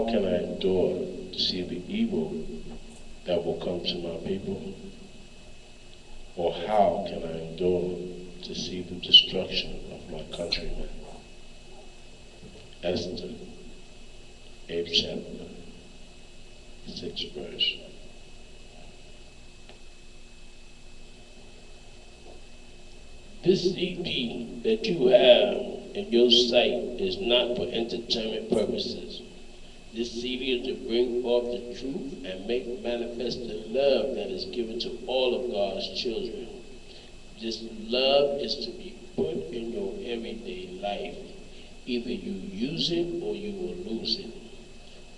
how can I endure to see the evil that will come to my people? Or how can I endure to see the destruction of my countrymen? Esther, 8th chapter, 6th verse. This CD that you have in your sight is not for entertainment purposes. This CD is to bring forth the truth and make manifest the love that is given to all of God's children. This love is to be put in your everyday life. Either you use it or you will lose it.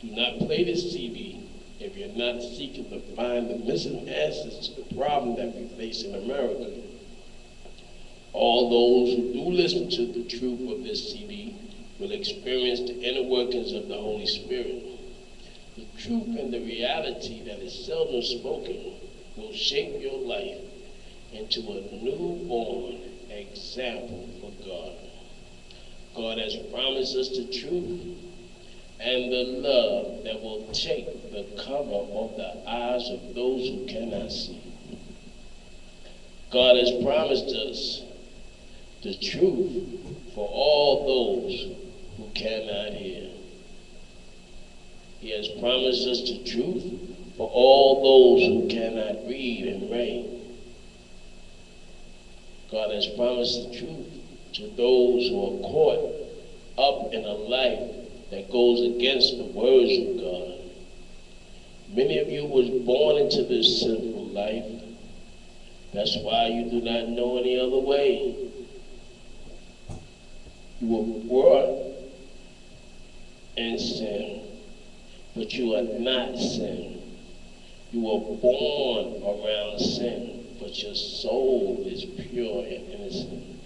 Do not play this CD if you're not seeking to find the missing answers to the problem that we face in America. All those who do listen to the truth of this CD will experience the inner workings of the Holy Spirit. The truth and the reality that is seldom spoken will shape your life into a newborn example for God. God has promised us the truth and the love that will take the cover off the eyes of those who cannot see. God has promised us the truth for all those who cannot hear. He has promised us the truth for all those who cannot read and write. God has promised the truth to those who are caught up in a life that goes against the words of God. Many of you was born into this sinful life. That's why you do not know any other way. You were brought in sin, but you are not sin. You were born around sin, but your soul is pure and innocent.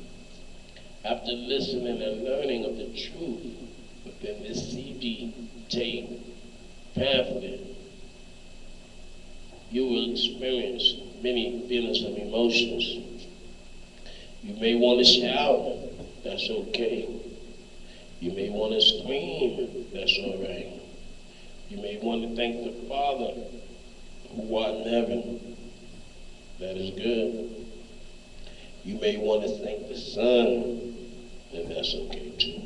After listening and learning of the truth within this CD, tape, pamphlet, you will experience many feelings and emotions. You may want to shout, that's okay. You may want to scream, that's all right. You may want to thank the Father who art in heaven, that is good. You may want to thank the Son, and that's okay too.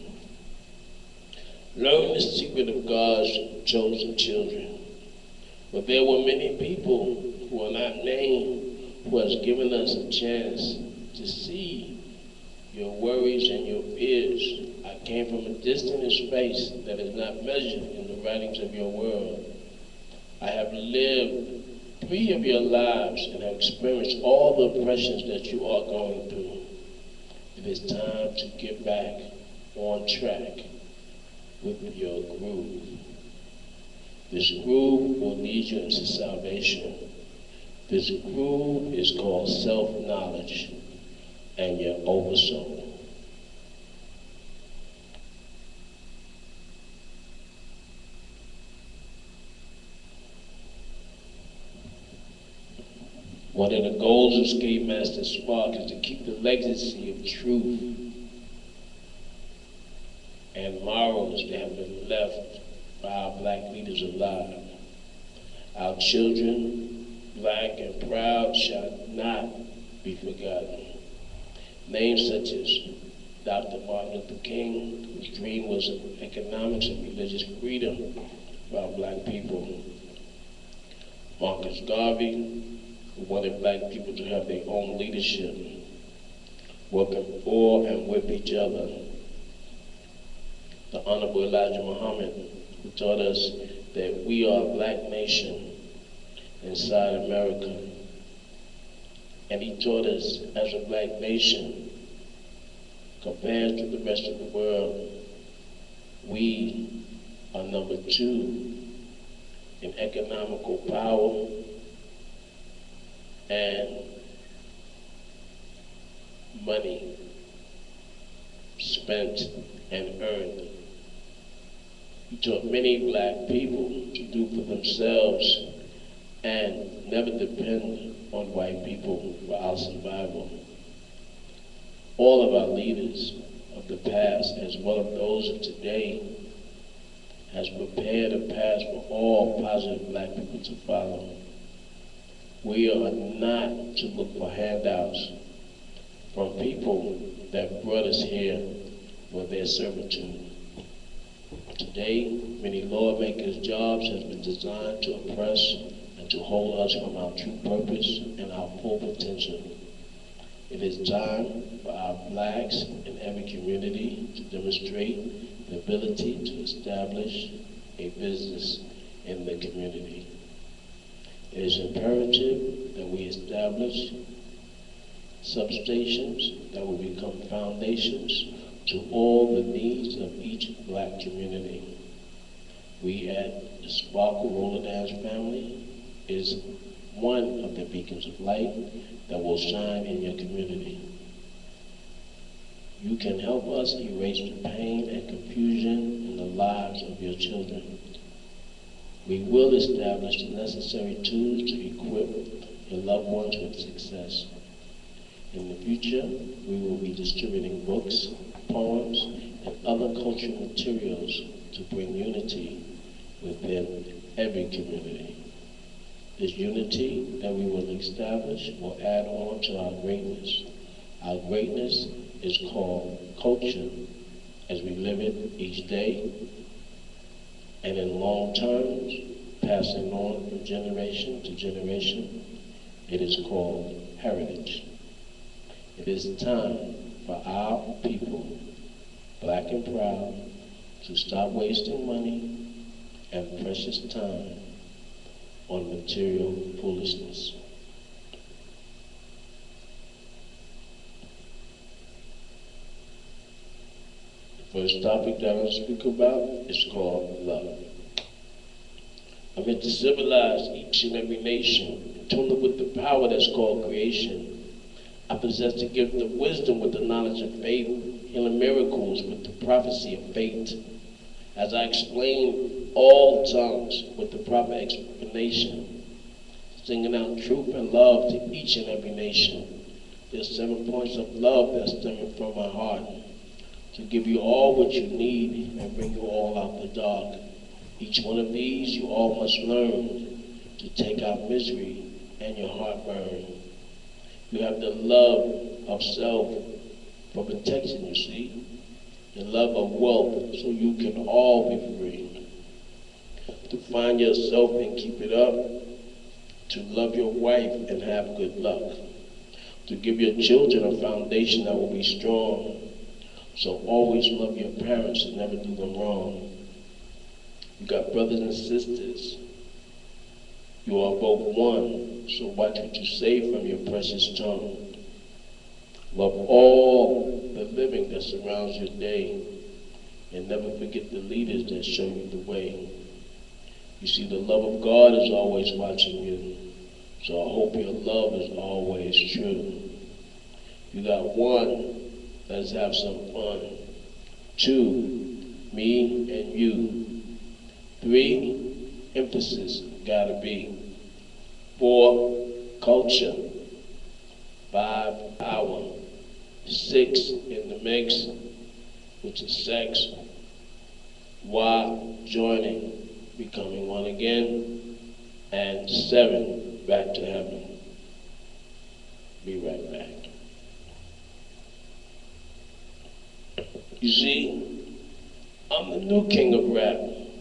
Learn the secret of God's chosen children. But there were many people who are not named, who has given us a chance to see your worries and your fears. I came from a distant space that is not measured in the writings of your world. I have lived 3 of your lives and have experienced all the oppressions that you are going through. It is time to get back on track with your groove. This groove will lead you into salvation. This groove is called self-knowledge and your oversoul. One of the goals of Skate Master Spark is to keep the legacy of truth and morals that have been left by our black leaders alive. Our children, black and proud, shall not be forgotten. Names such as Dr. Martin Luther King, whose dream was of economics and religious freedom for our black people. Marcus Garvey, who wanted black people to have their own leadership, working for and with each other. The Honorable Elijah Muhammad, who taught us that we are a black nation inside America. And he taught us as a black nation, compared to the rest of the world, we are number 2 in economical power and money spent and earned. He taught many black people to do for themselves and never depend on white people for our survival. All of our leaders of the past, as well as those of today, has prepared a path for all positive black people to follow. We are not to look for handouts from people that brought us here for their servitude. Today, many lawmakers' jobs have been designed to oppress and to hold us from our true purpose and our full potential. It is time for our blacks in every community to demonstrate the ability to establish a business in the community. It is imperative that we establish substations that will become foundations to all the needs of each black community. We at the Sparkle Roller Dance family is one of the beacons of light that will shine in your community. You can help us erase the pain and confusion in the lives of your children. We will establish the necessary tools to equip your loved ones with success. In the future, we will be distributing books, poems, and other cultural materials to bring unity within every community. This unity that we will establish will add on to our greatness. Our greatness is called culture as we live it each day and in long terms, passing on from generation to generation. It is called heritage. It is time for our people, black and proud, to stop wasting money and precious time on material foolishness. The first topic that I'll speak about is called love. I'm here to civilize each and every nation, tune it with the power that's called creation. I possess the gift of wisdom with the knowledge of faith, healing miracles with the prophecy of fate. As I explain all tongues with the proper explanation, singing out truth and love to each and every nation. There's 7 points of love that's stemming from my heart to give you all what you need and bring you all out the dark. Each one of these you all must learn to take out misery and your heartburn. You have the love of self for protection, you see. The love of wealth so you can all be free. To find yourself and keep it up. To love your wife and have good luck. To give your children a foundation that will be strong. So always love your parents and never do them wrong. You got brothers and sisters. You are both one, so watch what you say from your precious tongue. Love all the living that surrounds your day, and never forget the leaders that show you the way. You see, the love of God is always watching you, so I hope your love is always true. You got 1, let's have some fun. 2, me and you. 3, emphasis gotta be. 4, culture. 5, power. 6, in the mix, which is sex. Y, joining, becoming one again. And 7, back to heaven. Be right back. You see, I'm the new king of rap.